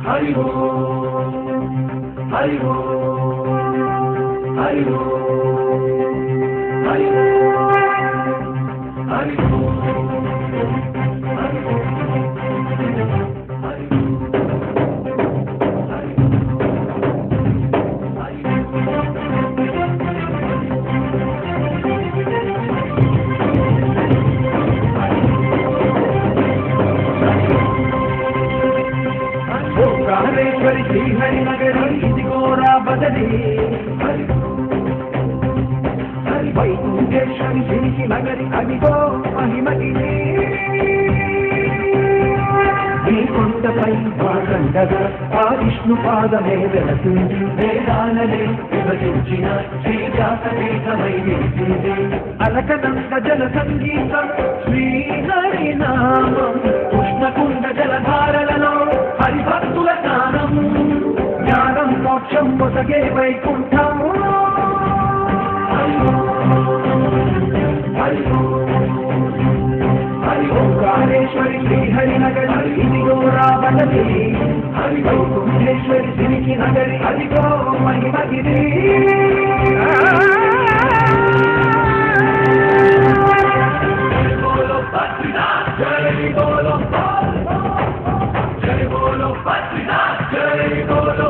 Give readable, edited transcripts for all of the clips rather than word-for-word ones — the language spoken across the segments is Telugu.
హరి ఓం హరి ఓం హరి ఓం హరి ఓం హరి ఓం హరి కాళేశ్వరి శ్రీహరి నగరి ఇదిగోరా బదలి హరి వైకుంఠేశ్వరి శ్రీకి నగరి అదిగో మహిమగిరి ఈ కొండపై వాగండగా ఆ విష్ణు పాదమే వెళుతుంది వేదాలనే విభజించిన శ్రీజాతపీఠమై నిలిచింది అలకనంద జల సంగీతం శ్రీహరి నామం కృష్ణకుండ జలధారలలో హరిభక్తుల స్నానం జ్ఞానం మోక్షం పొసగే వైకుంఠం హరి ఓంకారేశ్వరి శ్రీహరి నగరి ఇదిగో రాబడలి హరి వైకుంఠేశ్వరి శ్రీకి నగరి అదిగో మహిమగిరి బోలో బద్రీనాథ్ జై బోలో జై బోలో బద్రీనాథ్ జై బోలో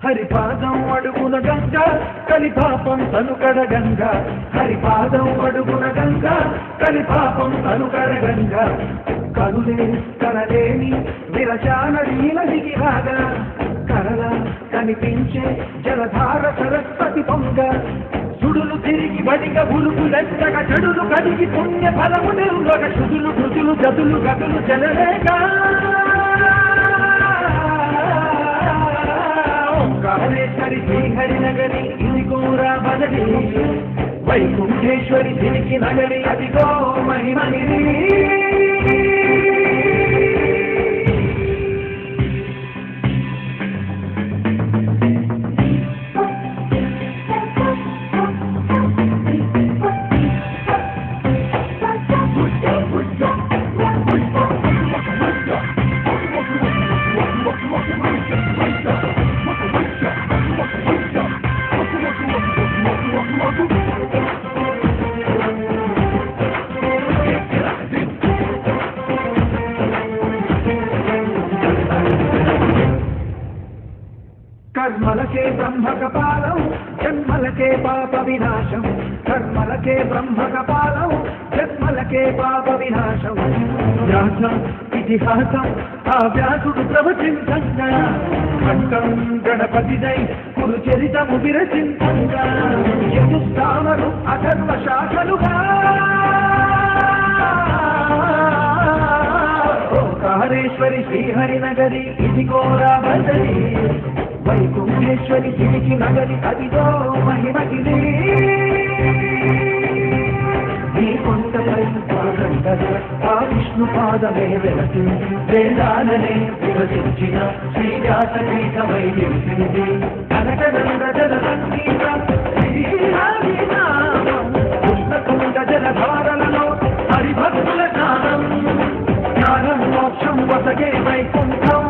హరిపాదం అడుగున గంగ కలిపాపం తనుకడ గంగ హరిపాదం అడుగున గంగ కలిపాపం తనుకడ గంగ కనులే కనలేని విరచాన నీలదిగి రాగా కరల కనిపించే జలధార సరస్వతి పొంగ సుడులు తిరిగి బడిగ బులుగు లెక్కగ చెడులు కడిగి పుణ్య ఫలము నిరుగ శుదులు కృతులు గదులు గదులు జలరేగా కాళేశ్వరి శ్రీహరి నగరి ఇదిగోరా బదలి వైకుంఠేశ్వరి శ్రీకి నగరి అదిగో మహిమగిరి కర్మలకే బ్రహ్మ కపాలం జన్మలకే పాప వినాశం కర్మలకే బ్రహ్మ కపాలం జన్మలకే పాప వినాశం వ్యాసం ఇతిహాసం ఆ వ్యాసుడు ప్రవచించంగా కంఠం గణపతిదై కురు చరితము విరచించంగా యజుస్థానలు అధర్మ శాఖలుగా ఓంకారేశ్వరి శ్రీహరి నగరి ఇదిగోరా బదలి వైకుంఠేశ్వరి శ్రీకి నగరి అదిగో మహిమగిరి ఈ కొండపై ఆ విష్ణు పాదమే వెళుతుంది వేదాలనే విభజించిన శ్రీజాతపీఠమై నిలిచింది కనకనంద జల సంగీతం శ్రీహరి నామం కృష్ణకుండ జలధారలలో హరిభక్తుల స్నానం జ్ఞానం మోక్షం వసగే వైకుంఠం